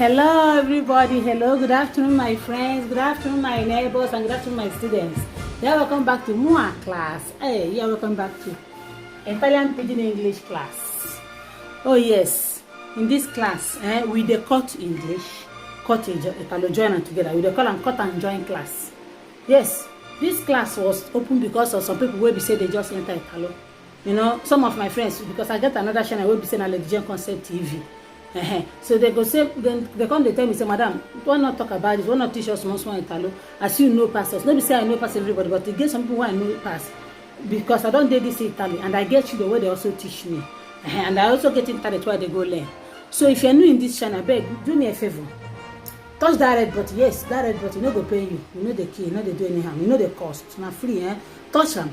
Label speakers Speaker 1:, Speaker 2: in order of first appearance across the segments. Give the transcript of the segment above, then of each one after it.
Speaker 1: Hello everybody, hello, good afternoon my friends, good afternoon my neighbors, and good afternoon my students. Yeah, welcome back to MUA class. Hey, yeah, welcome back to Italian Pidgin English class. Oh yes, in this class, we dey cut English, cut Italo join together. We dey call am cut and join class. Yes, this class was open because of some people wey be say they just enter Italo. You know, some of my friends, because I get another channel wey be say na Legend Concept TV. So they go say, then they come, they tell me, say, madam, why not talk about this? Why not teach us small Italo? As you know pastors. Not be say I know pass everybody, but to get some people who I know pass. Because I don't do this Italy, and I get you the way they also teach me. And I also get internet where they go learn. So if you're new in this channel, beg, do me a favor. Touch that red button. Yes, that red button, no go pay you. You know the key, you know they do any harm. You know the cost. It's not free, Touch them.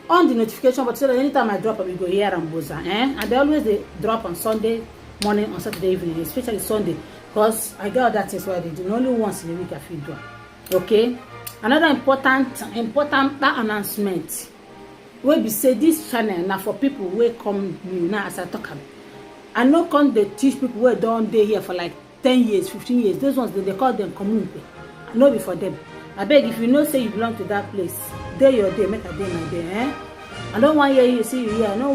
Speaker 1: On the notification, but so that anytime I drop, we go here and boza, And they always they drop on Sunday morning, on Saturday evening, especially Sunday, because I got other things where they do only once in a week. I feel do. Okay. Another important announcement. We be say this channel now for people who come new now as I talk about. I know come they teach people who don't dey here for like 10 years, 15 years. Those ones they call them community. I know be for them. I beg if you know say you belong to that place, day your day, make a day my day. I don't want hear you see you here. No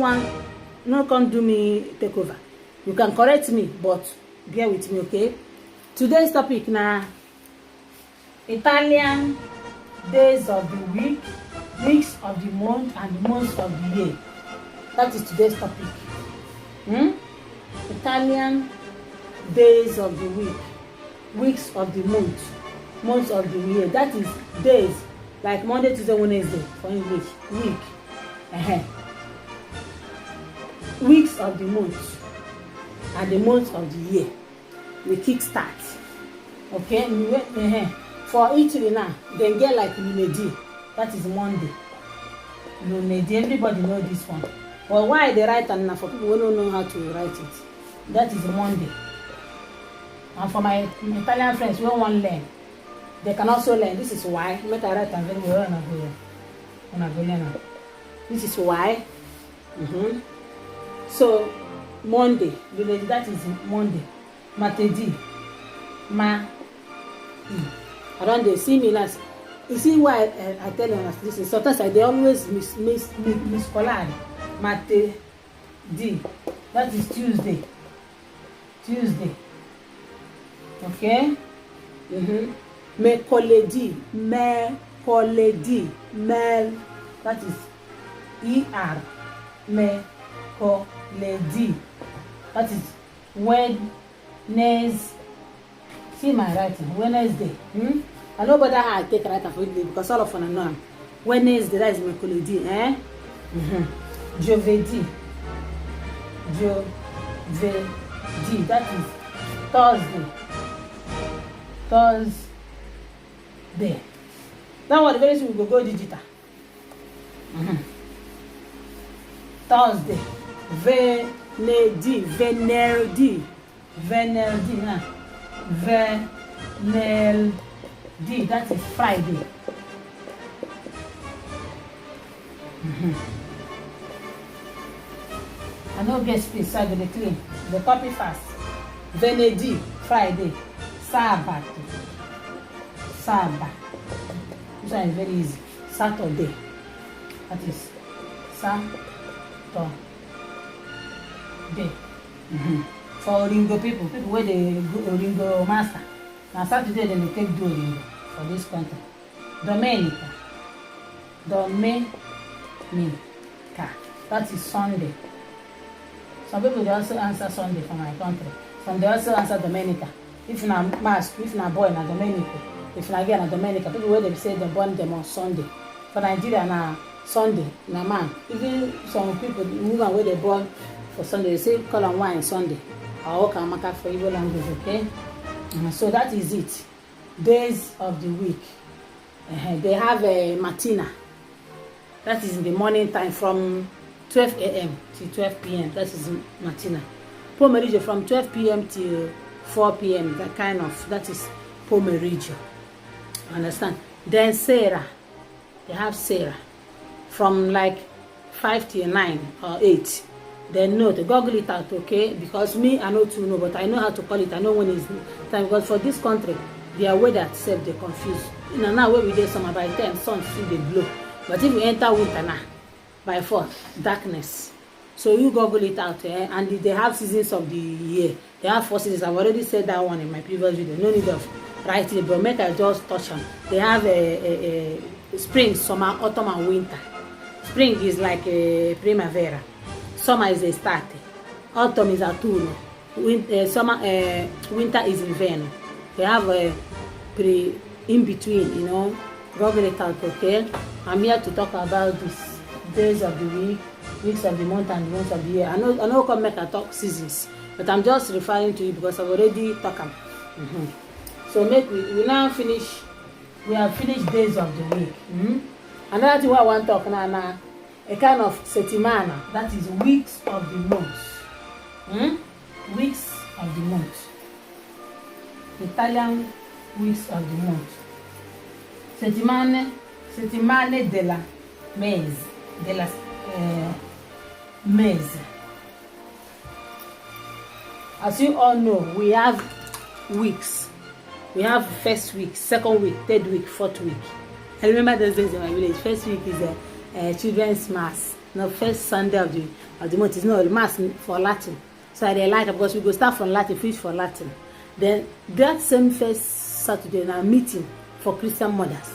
Speaker 1: come do me take over. You can correct me, but bear with me, okay? Today's topic now, Italian days of the week, weeks of the month, and the months of the year. That is today's topic. Italian days of the week, weeks of the month, months of the year. That is days, like Monday, Tuesday, Wednesday for English, week. Weeks of the month. And the months of the year, we kick start. Okay, for Italy now, they get like lunedì. That is Monday. Lunedì, everybody know this one. But why they write and now for people who don't know how to write it, that is Monday. And for my Italian friends who want to learn, they can also learn. This is why. Make I write and very well. This is why. So Monday, that is Monday. Martedì, I don't they see me last. You see why I tell them this is sometimes they always miscollard. Martedì, that is Tuesday. Okay. Mercoledì, that is ER. Mercoledì. That is Wednesday. See my writing. Wednesday. I know better how I take writing for English because all of them know. Wednesday, that is Mercoledì. Giovedì. That is Thursday. That one very soon we go digital. Thursday. Venerdì, that is Friday. I know get space, so I go to clean. The copy fast. Venerdì, Friday. Sabbath. This one is very easy. Saturday. That is Saturday. For Oringo people where they go Oringo master. Now Saturday they take do Oringo for this country. Domenica. That is Sunday. Some people they also answer Sunday for my country. Some they also answer Domenica. If na mask, if na boy na Domenico. If na girl na Domenica. People where they say they born them on Sunday. For Nigeria na Sunday na man. Even some people women where they born for Sunday, they say call on wine Sunday. Or Okamaka for Igbo language, okay? So that is it. Days of the week. They have a matina. That is in the morning time from 12 a.m. to 12 p.m. That is matina. Pomeriggio from 12 p.m. till 4 p.m. That is pomeriggio. Understand? Then Sera. They have Sera. From like 5 till 9 or 8. Then note, google it out, okay? Because me, I know too know, but I know how to call it. I know when it's time, because for this country, their weather itself they confuse. Now where we dey summer, by the time sun still dey blow, but if you enter winter now, by force darkness. So you google it out, and they have seasons of the year. They have 4 seasons. I've already said that one in my previous video. No need of writing it, but make I just touch on. They have a spring, summer, autumn, and winter. Spring is like a primavera. Summer is estate. Autumn is autunno. Winter is inverno. They have a in between, you know. Google it out, okay? I'm here to talk about this days of the week, weeks of the month, and months of the year. I know come make I talk seasons, but I'm just referring to it because I've already talked about. So make we now finish. We have finished days of the week. Another thing I want to talk now, a kind of settimana, that is weeks of the month. Weeks of the month. Italian weeks of the month. Settimane della mese. As you all know, we have weeks. We have first week, second week, third week, fourth week. I remember those days in my village. First week is a children's mass. No, first Sunday of the month is not mass for Latin. So I like it because we go start from Latin, finish for Latin. Then that same first Saturday now meeting for Christian mothers.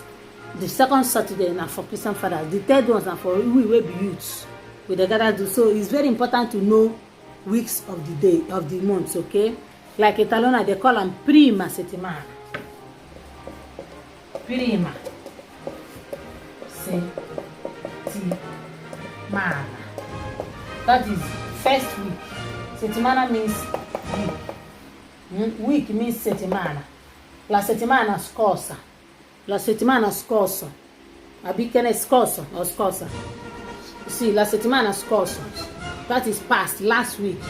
Speaker 1: The second Saturday now for Christian fathers. The third one now for we will be youths. We gather do. So it's very important to know weeks of the day of the months, okay? Like Italiana, they call them prima settimana. Prima settimana. That is first week. Settimana means week. Week means settimana. La settimana scorsa. La settimana scorsa. Abicene scorso or scorsa. See, la settimana scorsa. That is past, last week.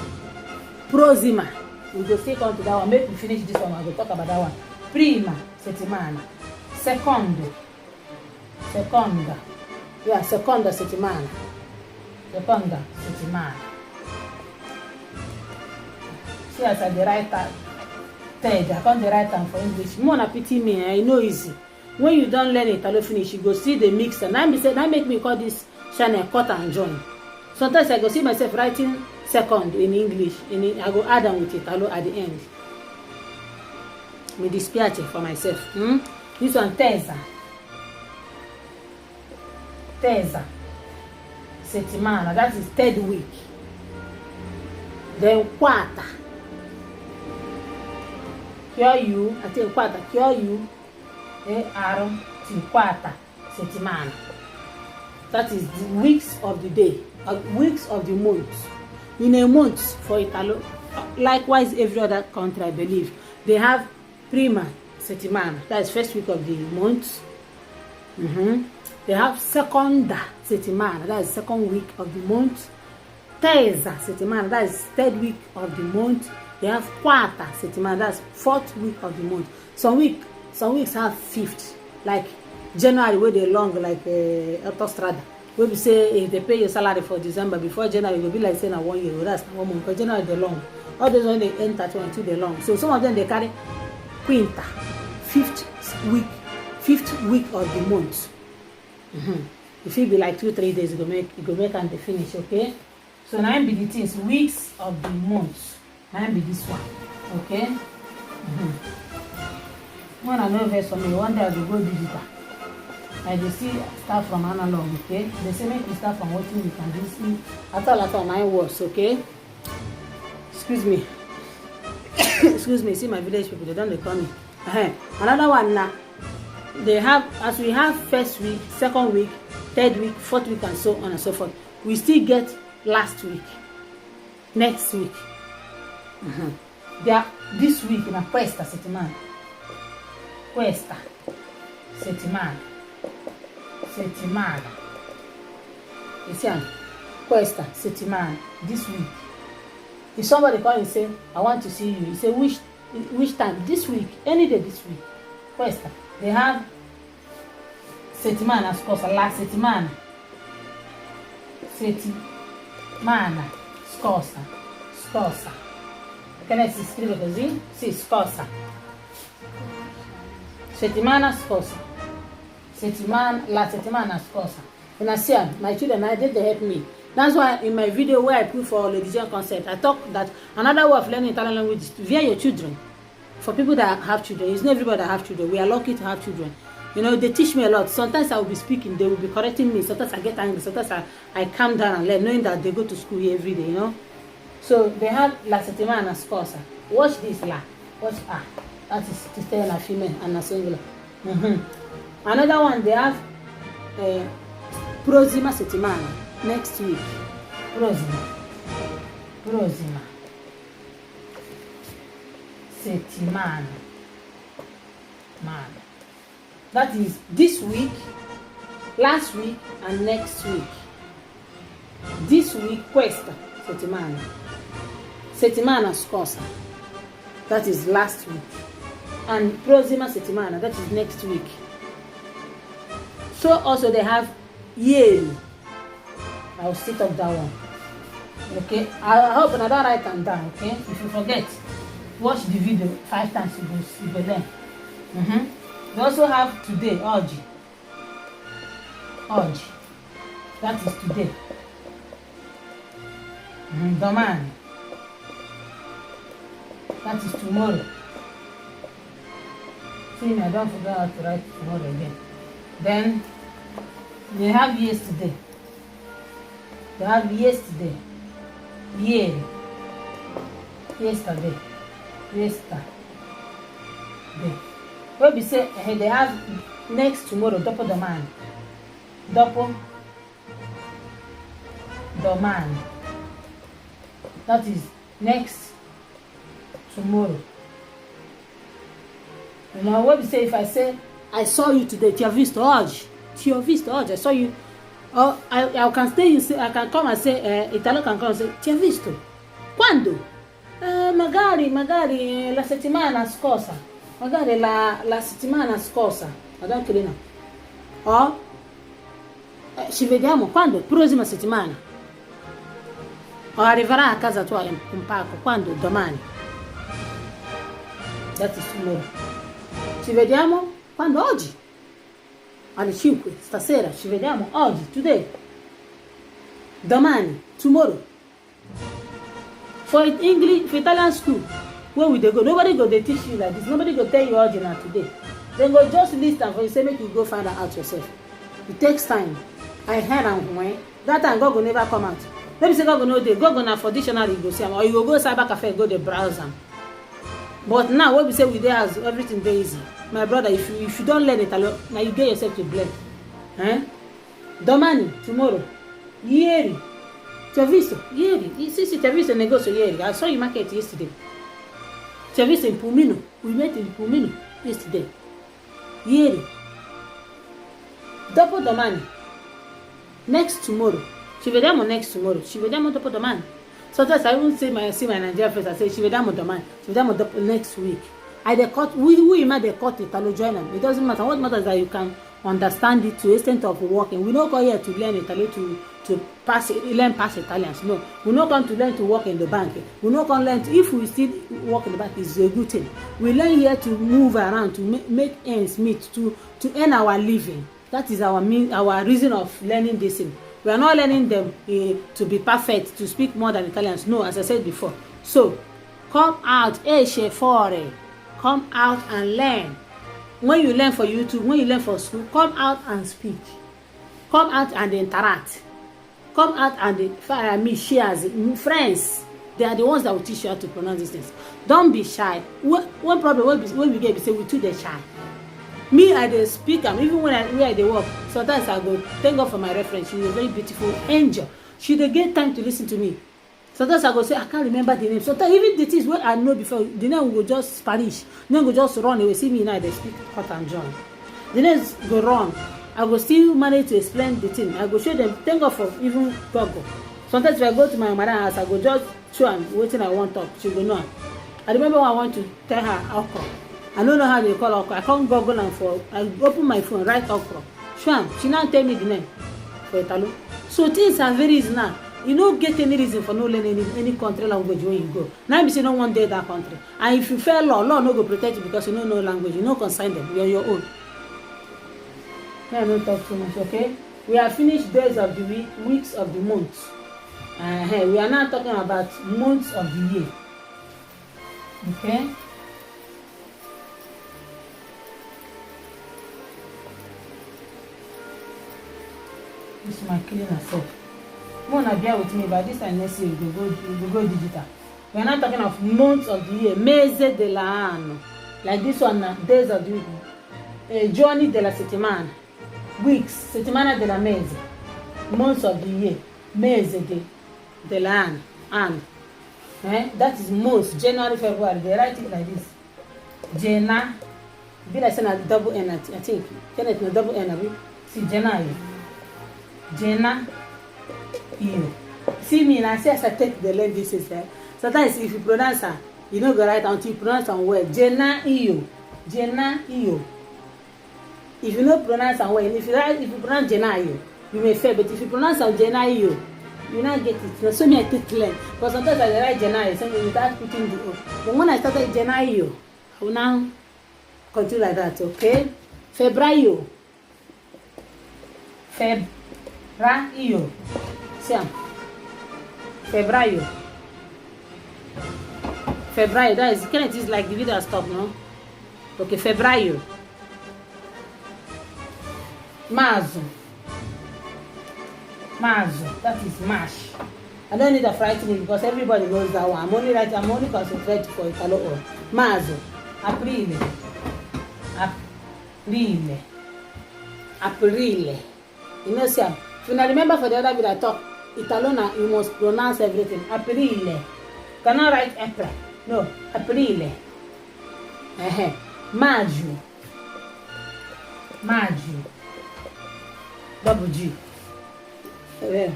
Speaker 1: Prossima. We go still on to that one. Make we finish this one. I will talk about that one. Prima settimana. Seconda. Yeah, seconda settimana. Seconda settimana. See, as I the right third. I can't the right time for English. More na pity me. I know easy. When you don't learn Italo finish, you go see the mixer. Now make me call this channel cut and join. Sometimes I go see myself writing second in English. I go add on with Italo at the end. Me dispiace for myself. This one terza settimana. That is third week. Then quarta. Quarta settimana. That is the weeks of the day, weeks of the month. In a month for Italo, likewise every other country, I believe, they have prima settimana. That is first week of the month. They have seconda settimana. That is second week of the month. Terza settimana. That is third week of the month. They have quarta settimana. That's fourth week of the month. Some weeks have fifth, like January where they long like autostrada. Where we say if they pay your salary for December before January, it will be like saying 1 year. That's 1 month. Because January they long. All those when they enter 22 they long. So some of them they carry quinta, fifth week of the month. If it be like 2-3 days, it go make and they finish, okay? So now be the things, weeks of the month. Now be this one, okay? When I know verse for me, one day I will go digital. I just see start from analog, okay? They say make me start from watching you can just see after 9 words, okay? Excuse me. Excuse me, see my village people, they don't call me. Another one now. They have, as we have first week, second week, third week, fourth week, and so on and so forth. We still get last week, next week. They are this week in a questa settimana. Questa settimana. You see, questa settimana. This week. If somebody call and say, I want to see you, you say, which time? This week, any day this week. Questa. They have settimana, scorsa, la settimana. Settimana scorsa, scorsa. Perché si scrive così? Sì, scorsa. Settimana scorsa. La settimana scorsa. And I see my children, I did they help me. That's why in my video where I put for Lady Jane concept, I talk that another way of learning Italian language is via your children. For people that have children, it's not everybody that have children. We are lucky to have children. You know, they teach me a lot. Sometimes I will be speaking, they will be correcting me. Sometimes I get angry. Sometimes I calm down and learn, knowing that they go to school every day, you know. So they have la settimana scorsa. Watch this la. Watch ah. That is to stay in a female and a singular. Another one, they have prossima settimana. Next week. Prossima. Settimana. Man. That is this week, last week, and next week. This week, questa settimana. Settimana scorsa. That is last week. And prossima settimana. That is next week. So also they have ieri. I will sit up that one. Okay. I hope I don't write them down. Okay. If you forget, watch the video 5 times. You will learn. They also have today, oggi. Oggi. That is today. Domani. That is tomorrow. See, I don't forget how to write tomorrow again. Then they have yesterday. They have yesterday. Ieri. Yesterday. Yesterday. What we say they have next tomorrow, dopo domani. Dopo domani. That is next tomorrow. You know what we say if I say I saw you today, ti ho visto oggi. Ti ho visto oggi, I saw you. Or I can stay and say, I can come and say, Italo can come and say, ti ho visto. Quando? Magari la settimana scorsa. Magari la settimana scorsa. I don't care now. Or ci vediamo quando? Prossima settimana. O arriverà a casa tua un pacco quando? Domani. That is tomorrow. Ci vediamo quando? Oggi. Alle 5 stasera. Ci vediamo oggi. Today. Domani. Tomorrow. For English, for Italian school, where will they go? Nobody go they teach you like this. Nobody go tell you oggi na today. They go just listen for you, say make you go find out yourself. It takes time. I heard am when that time God go never come out. Let me say God go no dey. God go na for dictionary go see am, or you go cyber cafe go dey browse am. But now what we say we dey as everything dey easy. My brother, if you don't learn it alone, now you get yourself to blame. Domani, tomorrow, ieri. Ti ho visto ieri. Sì, ti ho visto il negozio ieri. I saw you market yesterday. Ti ho visto in Pumino. We met in Pumino yesterday. Ieri. Dopo domani. Next tomorrow. Ci vediamo next tomorrow. Ci vediamo dopo domani. Sometimes I won't see my Nigerian friends. I say ci vediamo domani. Ci vediamo dopo next week. I dey cut. We might dey cut Italo join them. It doesn't matter. What matters is that you can understand it to the extent of working. We don't come here to learn Italian to learn past Italians. No, we not come to learn to work in the bank. We not come learn to, if we still work in the bank, it's a good thing. We learn here to move around, to make ends meet, to earn our living. That is our reason of learning this thing. We are not learning them to be perfect, to speak more than Italians. No, as I said before. So, come out, come out and learn. When you learn for YouTube, when you learn for school, come out and speak. Come out and interact. Come out and share. Friends, they are the ones that will teach you how to pronounce these things. Don't be shy. One problem when we get, we say we too dey shy. Me, I dey speak am even when I dey work. Sometimes I go thank God for my reference. She is a very beautiful angel. She dey get time to listen to me. Sometimes I go say I can't remember the name. Sometimes even the things wey I know before, the name go just Spanish. The name go just run away. See me now, they speak cut and join. The names go wrong. I go still manage to explain the thing. I go show them. Thank God for even Google. Sometimes if I go to my mother house, I go just show am wetin I want talk. She go know. I remember when I want to tell her okra. I don't know how they call okra. I can't Google am for. I open my phone, write okra. Show am. She now tell me the name for Italo. So things are very easy now. You don't get any reason for no learning any country language when you go. Now you say no one day that country. And if you fail law no go protect you because you don't know language. You don't consign them. You're your own. I don't talk too much, okay? We have finished days of the week, weeks of the month. We are now talking about months of the year. Okay? This is my clean herself. Mona bear with me, but this time next year we go digital. We are not talking of months of the year, mese dell'anno. Like this one now, days of the week. Giorni della settimana. Weeks, settimana della mese. Months of the year, mese dell'anno. Anno. That is months, January, February. They write it like this. Jena. Be like saying a double N, I think. Can it no double N? See, January. Jena. Io. See me now, see as I take the learn this is there. Sometimes if you pronounce her, you don't go right until you pronounce some word. Jena io. Jena io. If you don't pronounce some word, if you pronounce Jena io, you may fail. But if you pronounce Jena io, you not get it. So me I take learn. Because sometimes I write Jena io, so without putting the O. But when I started Jena io, I will now continue like that. Okay? Febbraio. Febbraio. Siamo. Febbraio. Febbraio. That is, can it is like the video stop, no? Okay, Febbraio. Marzo. Marzo. That is March. I don't need to frighten it because everybody knows that one. I'm only concentrating for Italo or Marzo. Aprile. Aprile. Aprile. You know, see, if you remember for the other video I talk Italian, you must pronounce everything. Aprile. Cannot write April. No, Aprile. Maggio. Maggio. Double G.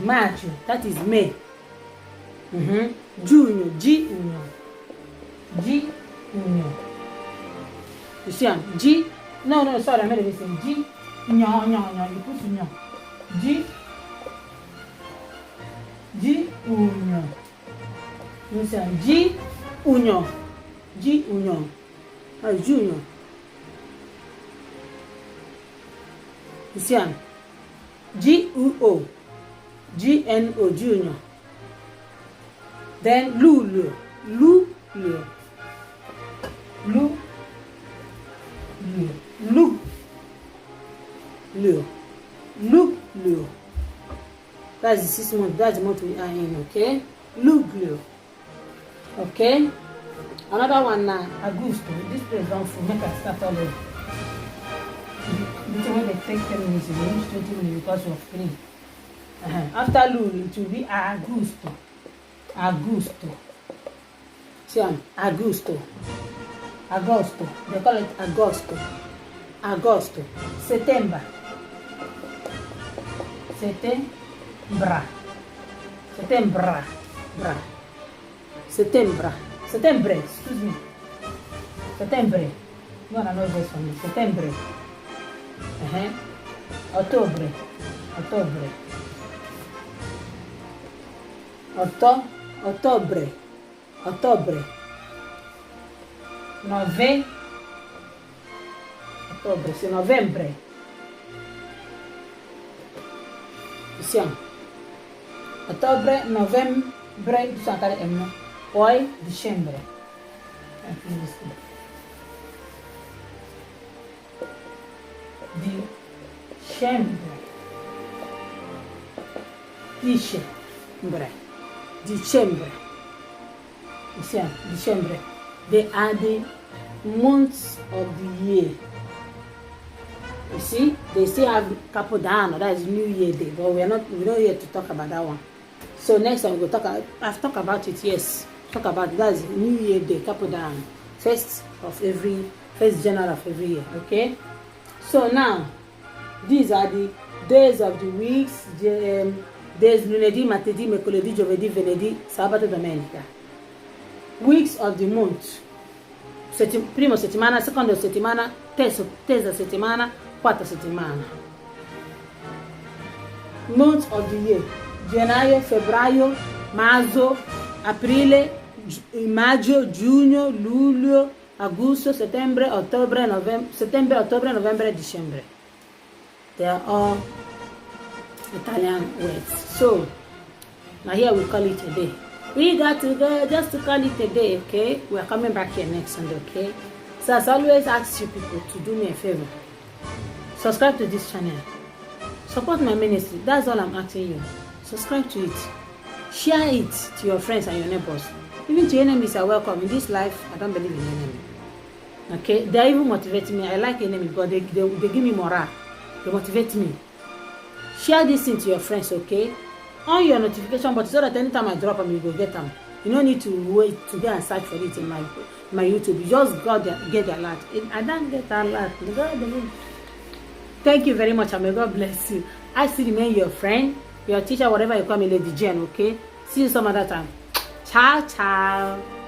Speaker 1: Maggio. That is May. Giugno. Giugno. Giugno. You see, G. No, sorry, I made a mistake. G. No. You put no. Giugno. You see, Giugno. Giugno. You see, G-U-O. G-N-O. Giugno. Then Luglio. Luglio. That's the 6 month. That's the month we are in. Okay. Luglio. Okay. Another one now. Augusto. This place don't full. Make us start all over. The way they take 10 minutes, they use 20 minutes because of 3. After Luglio, it will be Augusto. Augusto. See, Augusto. Agosto. They call it Agosto. Agosto. Settembre. Settembre. Excuse me. Settembre. You want to know this one? Settembre. Ottobre. Ottobre, c'est novembre. Siamo. Ottobre, novembre, bisogna fare M. Poi dicembre. Dicembre. Siamo. Dicembre. They are the months of the year. You see, they still have Capodanno, that is New Year Day, but we're not here to talk about that one. So next time we'll talk. I've talked about it. Yes, talk about it. That's New Year Day, Capodanno, first January of every year. Okay. So now, these are the days of the weeks. Days lunedì, martedì, mercoledì, giovedì, venerdì, sabato, domenica. Weeks of the month. Primo settimana, seconda settimana, terza settimana, quarta settimana. Months of the year. gennaio, febbraio, marzo, aprile, maggio, giugno, luglio, agosto, settembre, ottobre, novembre, dicembre. They are all Italian words. So now here we call it a day. We got to go just to call it a day, okay? We are coming back here next Sunday, okay? So as always, ask you people to do me a favor. Subscribe to this channel. Support my ministry. That's all I'm asking you. Subscribe to it. Share it to your friends and your neighbors. Even to enemies are welcome. In this life, I don't believe in enemies. Okay? They even motivate me. I like enemies because they give me morale. They motivate me. Share this thing to your friends, okay? On your notification button so that anytime I drop them, you go get them. You don't need to wait to go and search for it in my YouTube. You just get the alert. I don't get alert. Thank you very much, and may God bless you. I still remain your friend, your teacher, whatever you call me, Lady Jane, okay? See you some other time. Ciao, ciao.